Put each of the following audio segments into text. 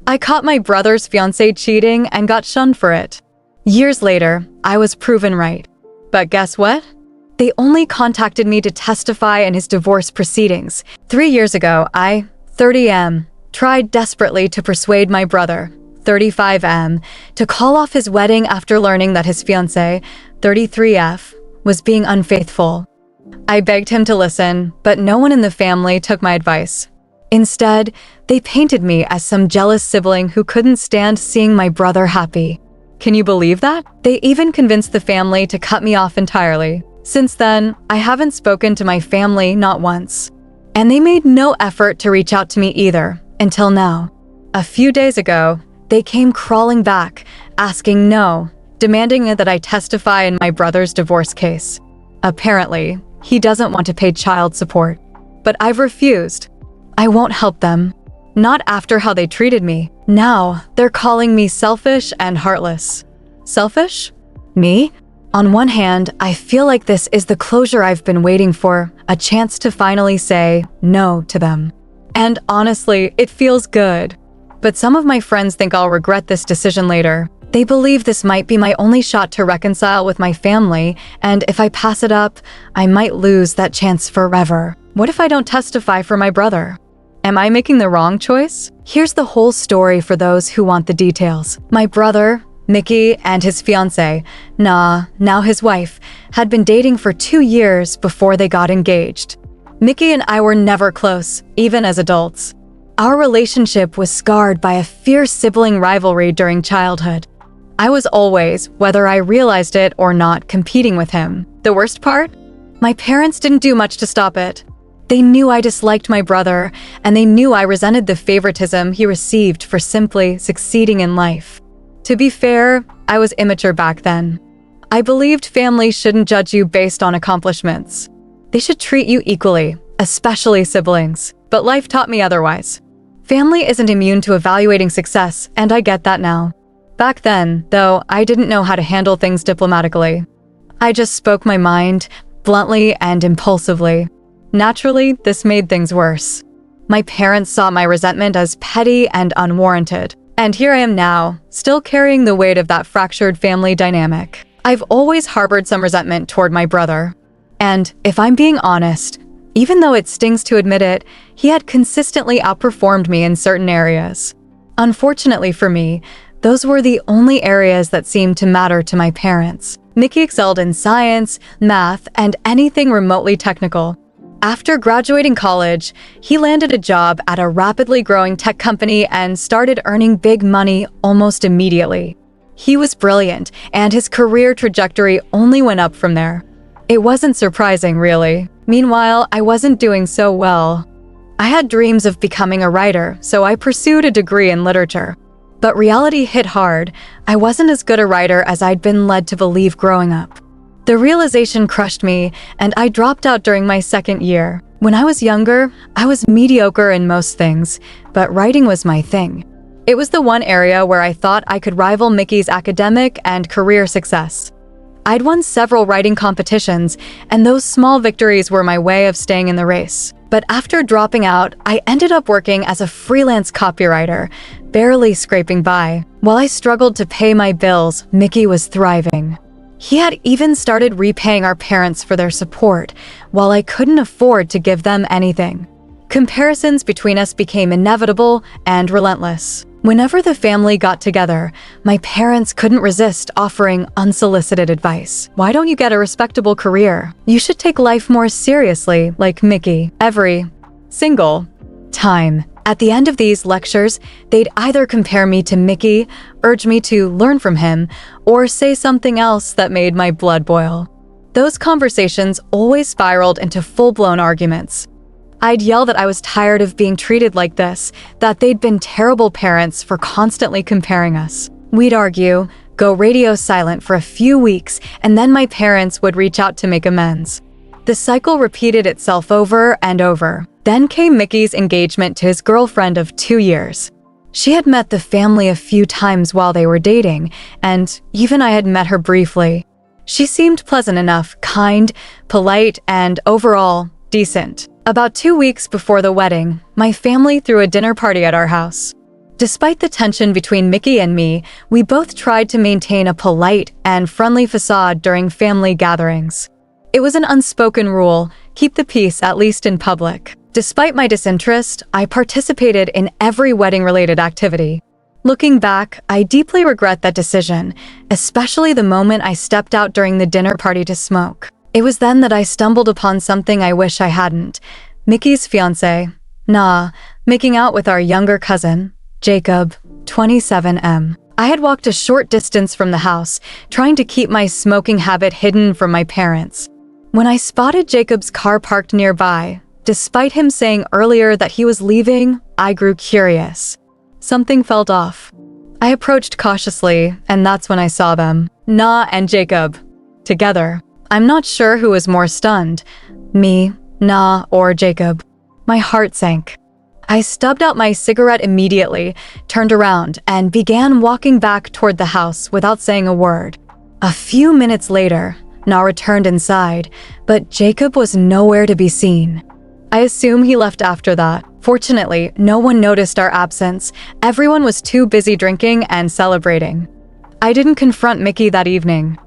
I caught my brother's fiancée cheating and got shunned for it. Years later, I was proven right. But guess what? They only contacted me to testify in his divorce proceedings. 3 years ago, I, 30M, tried desperately to persuade my brother, 35M, to call off his wedding after learning that his fiancée, 33F, was being unfaithful. I begged him to listen, but no one in the family took my advice. Instead, they painted me as some jealous sibling who couldn't stand seeing my brother happy. Can you believe that? They even convinced the family to cut me off entirely. Since then, I haven't spoken to my family not once. And they made no effort to reach out to me either, until now. A few days ago, they came crawling back, asking no, demanding that I testify in my brother's divorce case. Apparently, he doesn't want to pay child support. But I've refused. I won't help them. Not after how they treated me. Now, they're calling me selfish and heartless. Selfish? Me? On one hand, I feel like this is the closure I've been waiting for, a chance to finally say no to them. And honestly, it feels good. But some of my friends think I'll regret this decision later. They believe this might be my only shot to reconcile with my family, and if I pass it up, I might lose that chance forever. What if I don't testify for my brother? Am I making the wrong choice? Here's the whole story for those who want the details. My brother, Mickey, and his fiancée, now his wife, had been dating for 2 years before they got engaged. Mickey and I were never close, even as adults. Our relationship was scarred by a fierce sibling rivalry during childhood. I was always, whether I realized it or not, competing with him. The worst part? My parents didn't do much to stop it. They knew I disliked my brother, and they knew I resented the favoritism he received for simply succeeding in life. To be fair, I was immature back then. I believed families shouldn't judge you based on accomplishments. They should treat you equally, especially siblings. But life taught me otherwise. Family isn't immune to evaluating success, and I get that now. Back then, though, I didn't know how to handle things diplomatically. I just spoke my mind, bluntly and impulsively. Naturally, this made things worse. My parents saw my resentment as petty and unwarranted. And here I am now, still carrying the weight of that fractured family dynamic. I've always harbored some resentment toward my brother. And if I'm being honest, even though it stings to admit it, he had consistently outperformed me in certain areas. Unfortunately for me, those were the only areas that seemed to matter to my parents. Mickey excelled in science, math, and anything remotely technical. After graduating college, he landed a job at a rapidly growing tech company and started earning big money almost immediately. He was brilliant, and his career trajectory only went up from there. It wasn't surprising, really. Meanwhile, I wasn't doing so well. I had dreams of becoming a writer, so I pursued a degree in literature. But reality hit hard. I wasn't as good a writer as I'd been led to believe growing up. The realization crushed me, and I dropped out during my second year. When I was younger, I was mediocre in most things, but writing was my thing. It was the one area where I thought I could rival Mickey's academic and career success. I'd won several writing competitions, and those small victories were my way of staying in the race. But after dropping out, I ended up working as a freelance copywriter, barely scraping by. While I struggled to pay my bills, Mickey was thriving. He had even started repaying our parents for their support, while I couldn't afford to give them anything. Comparisons between us became inevitable and relentless. Whenever the family got together, my parents couldn't resist offering unsolicited advice. Why don't you get a respectable career? You should take life more seriously, like Mickey. Every single time. At the end of these lectures, they'd either compare me to Mickey, urge me to learn from him, or say something else that made my blood boil. Those conversations always spiraled into full-blown arguments. I'd yell that I was tired of being treated like this, that they'd been terrible parents for constantly comparing us. We'd argue, go radio silent for a few weeks, and then my parents would reach out to make amends. The cycle repeated itself over and over. Then came Mickey's engagement to his girlfriend of 2 years. She had met the family a few times while they were dating, and even I had met her briefly. She seemed pleasant enough, kind, polite, and overall, decent. About 2 weeks before the wedding, my family threw a dinner party at our house. Despite the tension between Mickey and me, we both tried to maintain a polite and friendly facade during family gatherings. It was an unspoken rule, keep the peace at least in public. Despite my disinterest, I participated in every wedding-related activity. Looking back, I deeply regret that decision, especially the moment I stepped out during the dinner party to smoke. It was then that I stumbled upon something I wish I hadn't. Mickey's fiancé, making out with our younger cousin, Jacob, 27M. I had walked a short distance from the house, trying to keep my smoking habit hidden from my parents. When I spotted Jacob's car parked nearby, despite him saying earlier that he was leaving, I grew curious. Something felt off. I approached cautiously, and that's when I saw them. And Jacob. Together. I'm not sure who was more stunned, me, or Jacob. My heart sank. I stubbed out my cigarette immediately, turned around, and began walking back toward the house without saying a word. A few minutes later, returned inside, but Jacob was nowhere to be seen. I assume he left after that. Fortunately, no one noticed our absence. Everyone was too busy drinking and celebrating. I didn't confront Mickey that evening.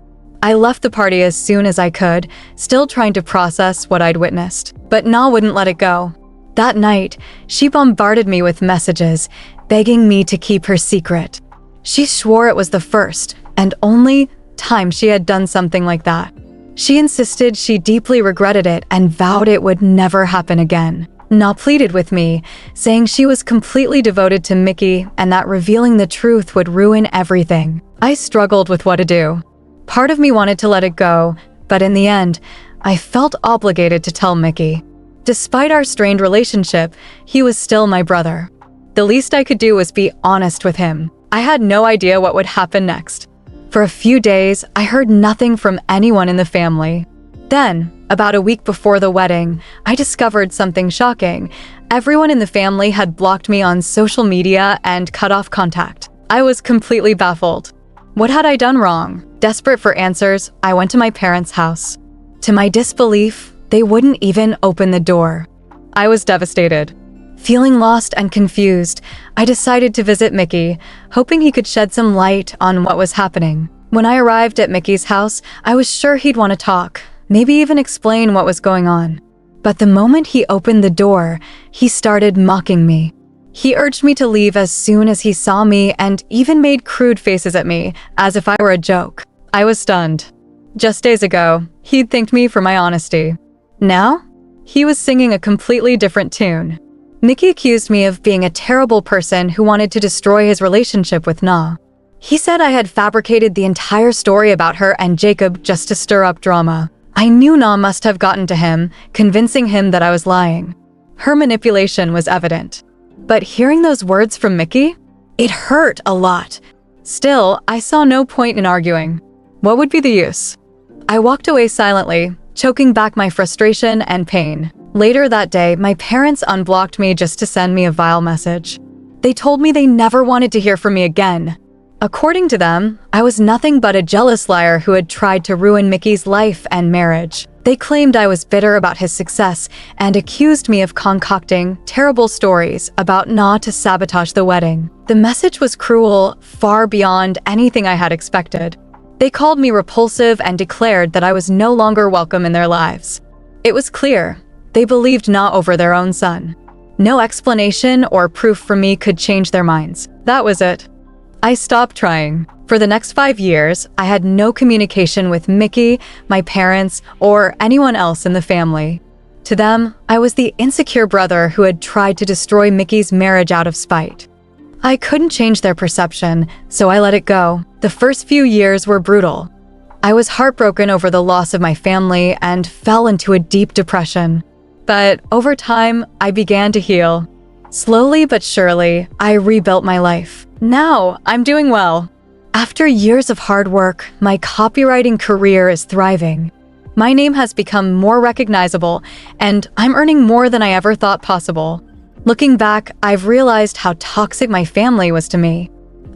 I left the party as soon as I could, still trying to process what I'd witnessed. But wouldn't let it go. That night, she bombarded me with messages, begging me to keep her secret. She swore it was the first and only time she had done something like that. She insisted she deeply regretted it and vowed it would never happen again. Pleaded with me, saying she was completely devoted to Mickey and that revealing the truth would ruin everything. I struggled with what to do. Part of me wanted to let it go, but in the end, I felt obligated to tell Mickey. Despite our strained relationship, he was still my brother. The least I could do was be honest with him. I had no idea what would happen next. For a few days, I heard nothing from anyone in the family. Then, about a week before the wedding, I discovered something shocking. Everyone in the family had blocked me on social media and cut off contact. I was completely baffled. What had I done wrong? Desperate for answers, I went to my parents' house. To my disbelief, they wouldn't even open the door. I was devastated. Feeling lost and confused, I decided to visit Mickey, hoping he could shed some light on what was happening. When I arrived at Mickey's house, I was sure he'd want to talk, maybe even explain what was going on. But the moment he opened the door, he started mocking me. He urged me to leave as soon as he saw me and even made crude faces at me, as if I were a joke. I was stunned. Just days ago, he'd thanked me for my honesty. Now, he was singing a completely different tune. Mickey accused me of being a terrible person who wanted to destroy his relationship with Na. He said I had fabricated the entire story about her and Jacob just to stir up drama. I knew Na must have gotten to him, convincing him that I was lying. Her manipulation was evident. But hearing those words from Mickey, it hurt a lot. Still, I saw no point in arguing. What would be the use? I walked away silently, choking back my frustration and pain. Later that day, my parents unblocked me just to send me a vile message. They told me they never wanted to hear from me again. According to them, I was nothing but a jealous liar who had tried to ruin Mickey's life and marriage. They claimed I was bitter about his success and accused me of concocting terrible stories about Na to sabotage the wedding. The message was cruel, far beyond anything I had expected. They called me repulsive and declared that I was no longer welcome in their lives. It was clear. They believed Na over their own son. No explanation or proof from me could change their minds. That was it. I stopped trying. For the next 5 years, I had no communication with Mickey, my parents, or anyone else in the family. To them, I was the insecure brother who had tried to destroy Mickey's marriage out of spite. I couldn't change their perception, so I let it go. The first few years were brutal. I was heartbroken over the loss of my family and fell into a deep depression. But over time, I began to heal. Slowly but surely, I rebuilt my life. Now, I'm doing well. After years of hard work, my copywriting career is thriving. My name has become more recognizable, and I'm earning more than I ever thought possible. Looking back, I've realized how toxic my family was to me.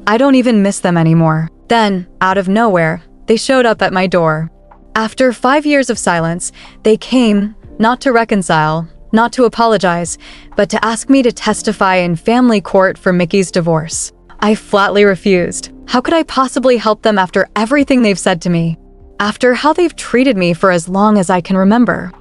I don't even miss them anymore. Then, out of nowhere, they showed up at my door. After 5 years of silence, they came, not to reconcile, not to apologize, but to ask me to testify in family court for Mickey's divorce. I flatly refused. How could I possibly help them after everything they've said to me? After how they've treated me for as long as I can remember?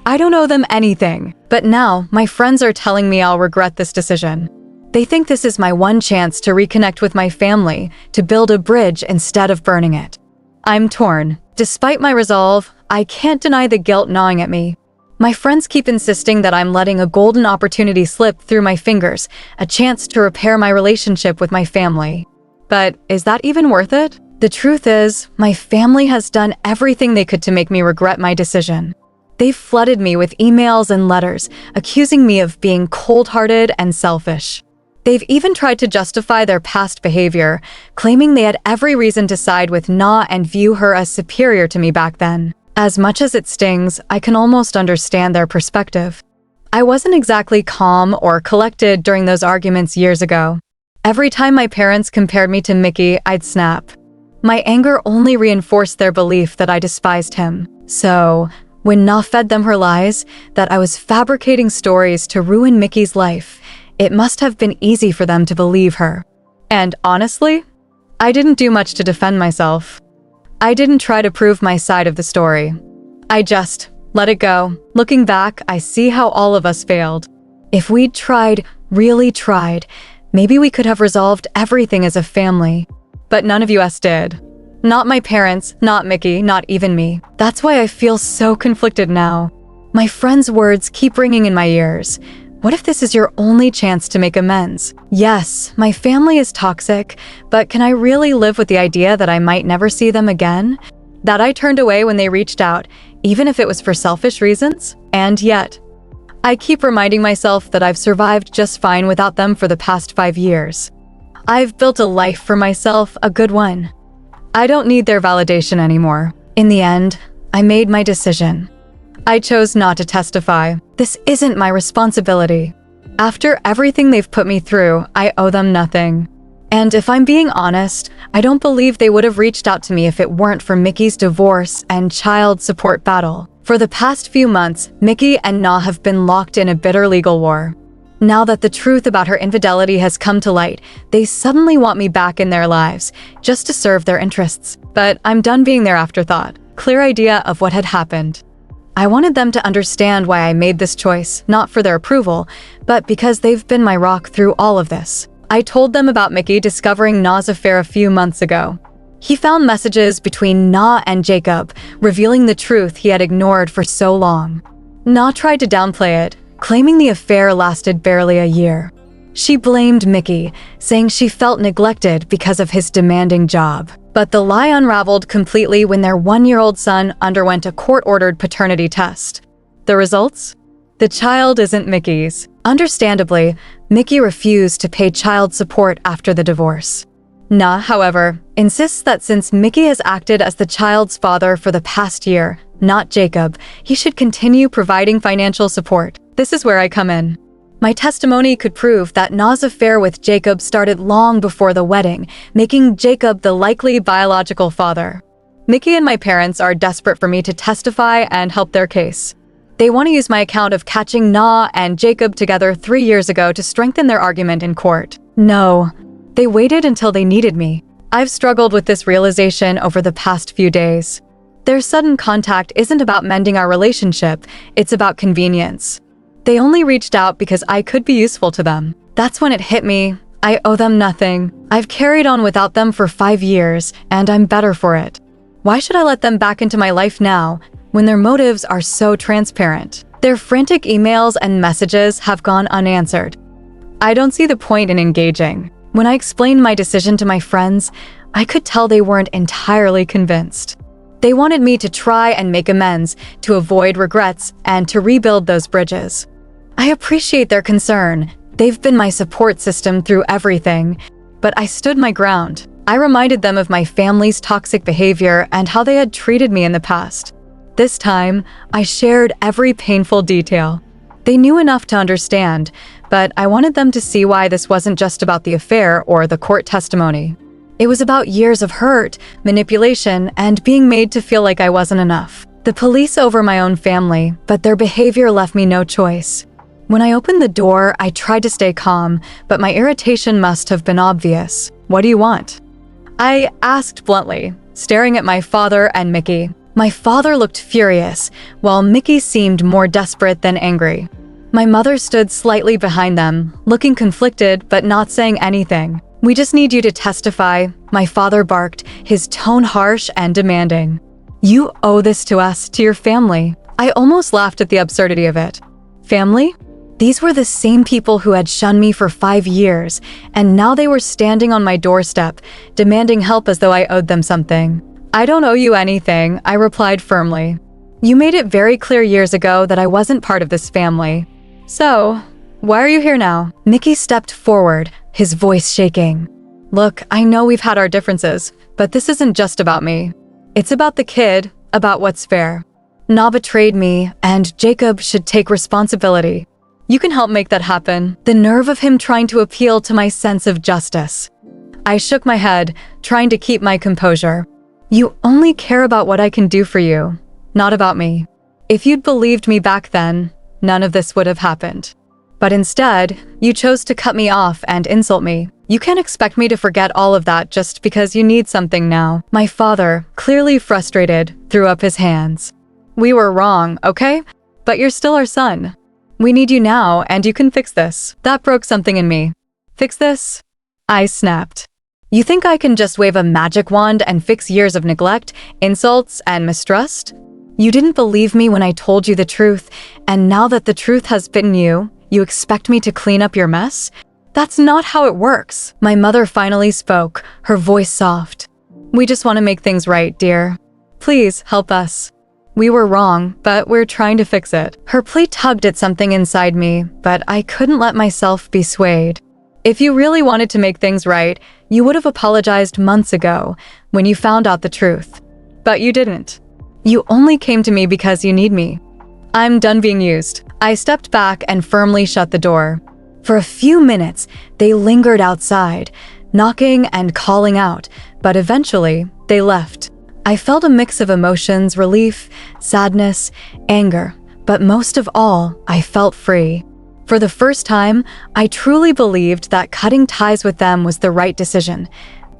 I don't owe them anything, but now my friends are telling me I'll regret this decision. They think this is my one chance to reconnect with my family, to build a bridge instead of burning it. I'm torn. Despite my resolve, I can't deny the guilt gnawing at me. My friends keep insisting that I'm letting a golden opportunity slip through my fingers, a chance to repair my relationship with my family. But is that even worth it? The truth is, my family has done everything they could to make me regret my decision. They've flooded me with emails and letters, accusing me of being cold-hearted and selfish. They've even tried to justify their past behavior, claiming they had every reason to side with Na and view her as superior to me back then. As much as it stings, I can almost understand their perspective. I wasn't exactly calm or collected during those arguments years ago. Every time my parents compared me to Mickey, I'd snap. My anger only reinforced their belief that I despised him. So, when Na fed them her lies, that I was fabricating stories to ruin Mickey's life, it must have been easy for them to believe her. And honestly, I didn't do much to defend myself. I didn't try to prove my side of the story. I just let it go. Looking back, I see how all of us failed. If we'd tried, really tried, maybe we could have resolved everything as a family. But none of us did. Not my parents, not Mickey, not even me. That's why I feel so conflicted now. My friends' words keep ringing in my ears. What if this is your only chance to make amends? Yes, my family is toxic, but can I really live with the idea that I might never see them again? That I turned away when they reached out, even if it was for selfish reasons? And yet, I keep reminding myself that I've survived just fine without them for the past 5 years. I've built a life for myself, a good one. I don't need their validation anymore. In the end, I made my decision. I chose not to testify. This isn't my responsibility. After everything they've put me through, I owe them nothing. And if I'm being honest, I don't believe they would have reached out to me if it weren't for Mickey's divorce and child support battle. For the past few months, Mickey and Na have been locked in a bitter legal war. Now that the truth about her infidelity has come to light, they suddenly want me back in their lives, just to serve their interests. But I'm done being their afterthought. Clear idea of what had happened. I wanted them to understand why I made this choice, not for their approval, but because they've been my rock through all of this. I told them about Mickey discovering Na's affair a few months ago. He found messages between Na and Jacob, revealing the truth he had ignored for so long. Na tried to downplay it, claiming the affair lasted barely a year. She blamed Mickey, saying she felt neglected because of his demanding job. But the lie unraveled completely when their 1-year-old son underwent a court-ordered paternity test. The results? The child isn't Mickey's. Understandably, Mickey refused to pay child support after the divorce. Na, however, insists that since Mickey has acted as the child's father for the past year, not Jacob, he should continue providing financial support. This is where I come in. My testimony could prove that Na's affair with Jacob started long before the wedding, making Jacob the likely biological father. Mickey and my parents are desperate for me to testify and help their case. They want to use my account of catching Na and Jacob together 3 years ago to strengthen their argument in court. No, they waited until they needed me. I've struggled with this realization over the past few days. Their sudden contact isn't about mending our relationship, it's about convenience. They only reached out because I could be useful to them. That's when it hit me. I owe them nothing. I've carried on without them for 5 years, and I'm better for it. Why should I let them back into my life now, when their motives are so transparent? Their frantic emails and messages have gone unanswered. I don't see the point in engaging. When I explained my decision to my friends, I could tell they weren't entirely convinced. They wanted me to try and make amends, to avoid regrets, and to rebuild those bridges. I appreciate their concern. They've been my support system through everything, but I stood my ground. I reminded them of my family's toxic behavior and how they had treated me in the past. This time, I shared every painful detail. They knew enough to understand, but I wanted them to see why this wasn't just about the affair or the court testimony. It was about years of hurt, manipulation, and being made to feel like I wasn't enough. The police over my own family, but their behavior left me no choice. When I opened the door, I tried to stay calm, but my irritation must have been obvious. "What do you want?" I asked bluntly, staring at my father and Mickey. My father looked furious, while Mickey seemed more desperate than angry. My mother stood slightly behind them, looking conflicted but not saying anything. "We just need you to testify," my father barked, his tone harsh and demanding. "You owe this to us, to your family." I almost laughed at the absurdity of it. Family? These were the same people who had shunned me for 5 years, and now they were standing on my doorstep, demanding help as though I owed them something. "I don't owe you anything," I replied firmly. "You made it very clear years ago that I wasn't part of this family. So, why are you here now?" Mickey stepped forward, his voice shaking. "Look, I know we've had our differences, but this isn't just about me. It's about the kid, about what's fair. Na betrayed me, and Jacob should take responsibility. You can help make that happen." The nerve of him trying to appeal to my sense of justice. I shook my head, trying to keep my composure. "You only care about what I can do for you, not about me. If you'd believed me back then, none of this would have happened. But instead, you chose to cut me off and insult me. You can't expect me to forget all of that just because you need something now." My father, clearly frustrated, threw up his hands. "We were wrong, okay? But you're still our son. We need you now, and you can fix this." That broke something in me. "Fix this?" I snapped. "You think I can just wave a magic wand and fix years of neglect, insults, and mistrust? You didn't believe me when I told you the truth, and now that the truth has bitten you, you expect me to clean up your mess? That's not how it works." My mother finally spoke, her voice soft. "We just want to make things right, dear. Please help us. We were wrong, but we're trying to fix it." Her plea tugged at something inside me, but I couldn't let myself be swayed. "If you really wanted to make things right, you would have apologized months ago, when you found out the truth. But you didn't. You only came to me because you need me. I'm done being used." I stepped back and firmly shut the door. For a few minutes, they lingered outside, knocking and calling out, but eventually, they left. I felt a mix of emotions, relief, sadness, anger, but most of all, I felt free. For the first time, I truly believed that cutting ties with them was the right decision.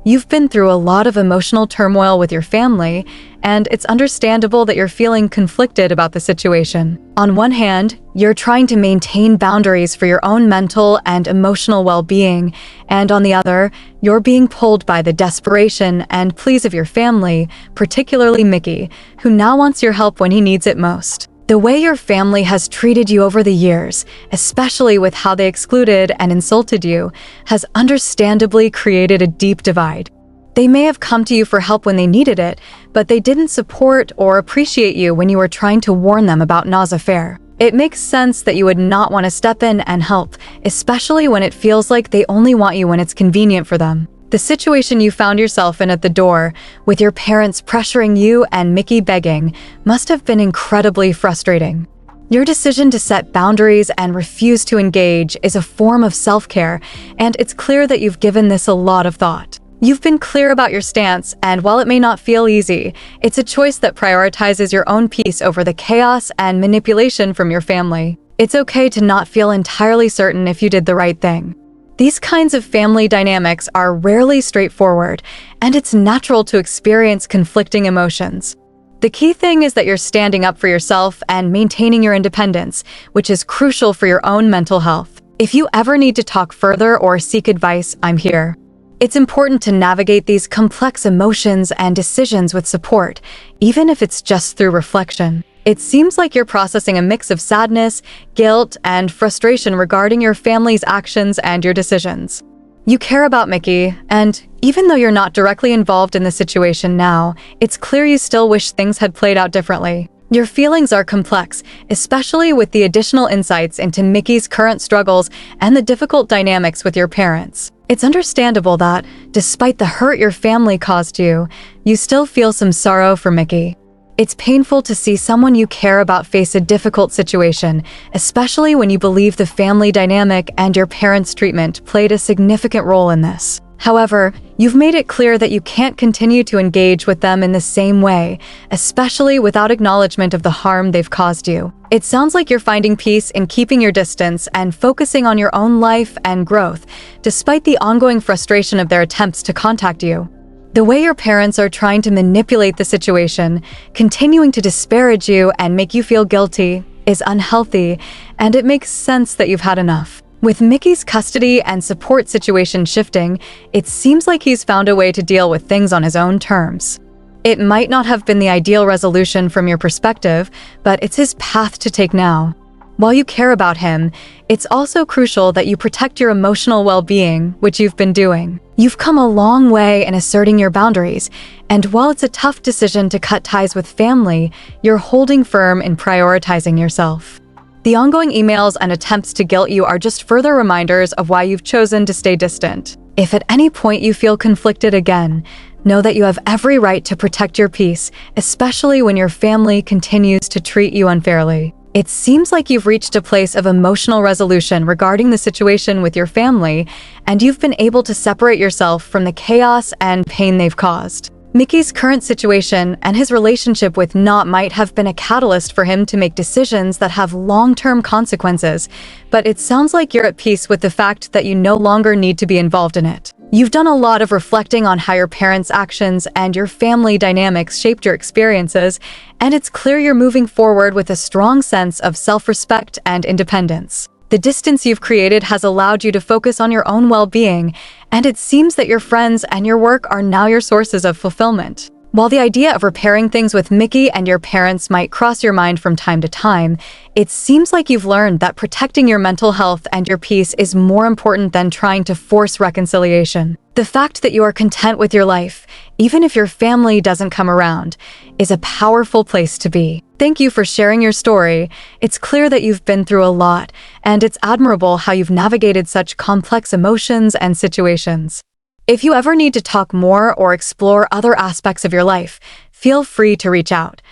You've been through a lot of emotional turmoil with your family, and it's understandable that you're feeling conflicted about the situation. On one hand, you're trying to maintain boundaries for your own mental and emotional well-being, and on the other, you're being pulled by the desperation and pleas of your family, particularly Mickey, who now wants your help when he needs it most. The way your family has treated you over the years, especially with how they excluded and insulted you, has understandably created a deep divide. They may have come to you for help when they needed it, but they didn't support or appreciate you when you were trying to warn them about Na's affair. It makes sense that you would not want to step in and help, especially when it feels like they only want you when it's convenient for them. The situation you found yourself in at the door, with your parents pressuring you and Mickey begging, must have been incredibly frustrating. Your decision to set boundaries and refuse to engage is a form of self-care, and it's clear that you've given this a lot of thought. You've been clear about your stance, and while it may not feel easy, it's a choice that prioritizes your own peace over the chaos and manipulation from your family. It's okay to not feel entirely certain if you did the right thing. These kinds of family dynamics are rarely straightforward, and it's natural to experience conflicting emotions. The key thing is that you're standing up for yourself and maintaining your independence, which is crucial for your own mental health. If you ever need to talk further or seek advice, I'm here. It's important to navigate these complex emotions and decisions with support, even if it's just through reflection. It seems like you're processing a mix of sadness, guilt, and frustration regarding your family's actions and your decisions. You care about Mickey, and even though you're not directly involved in the situation now, it's clear you still wish things had played out differently. Your feelings are complex, especially with the additional insights into Mickey's current struggles and the difficult dynamics with your parents. It's understandable that, despite the hurt your family caused you, you still feel some sorrow for Mickey. It's painful to see someone you care about face a difficult situation, especially when you believe the family dynamic and your parents' treatment played a significant role in this. However, you've made it clear that you can't continue to engage with them in the same way, especially without acknowledgement of the harm they've caused you. It sounds like you're finding peace in keeping your distance and focusing on your own life and growth, despite the ongoing frustration of their attempts to contact you. The way your parents are trying to manipulate the situation, continuing to disparage you and make you feel guilty, is unhealthy, and it makes sense that you've had enough. With Mickey's custody and support situation shifting, it seems like he's found a way to deal with things on his own terms. It might not have been the ideal resolution from your perspective, but it's his path to take now. While you care about him, it's also crucial that you protect your emotional well-being, which you've been doing. You've come a long way in asserting your boundaries, and while it's a tough decision to cut ties with family, you're holding firm in prioritizing yourself. The ongoing emails and attempts to guilt you are just further reminders of why you've chosen to stay distant. If at any point you feel conflicted again, know that you have every right to protect your peace, especially when your family continues to treat you unfairly. It seems like you've reached a place of emotional resolution regarding the situation with your family, and you've been able to separate yourself from the chaos and pain they've caused. Mickey's current situation and his relationship with Not might have been a catalyst for him to make decisions that have long-term consequences, but it sounds like you're at peace with the fact that you no longer need to be involved in it. You've done a lot of reflecting on how your parents' actions and your family dynamics shaped your experiences, and it's clear you're moving forward with a strong sense of self-respect and independence. The distance you've created has allowed you to focus on your own well-being, and it seems that your friends and your work are now your sources of fulfillment. While the idea of repairing things with Mickey and your parents might cross your mind from time to time, it seems like you've learned that protecting your mental health and your peace is more important than trying to force reconciliation. The fact that you are content with your life, even if your family doesn't come around, is a powerful place to be. Thank you for sharing your story. It's clear that you've been through a lot, and it's admirable how you've navigated such complex emotions and situations. If you ever need to talk more or explore other aspects of your life, feel free to reach out.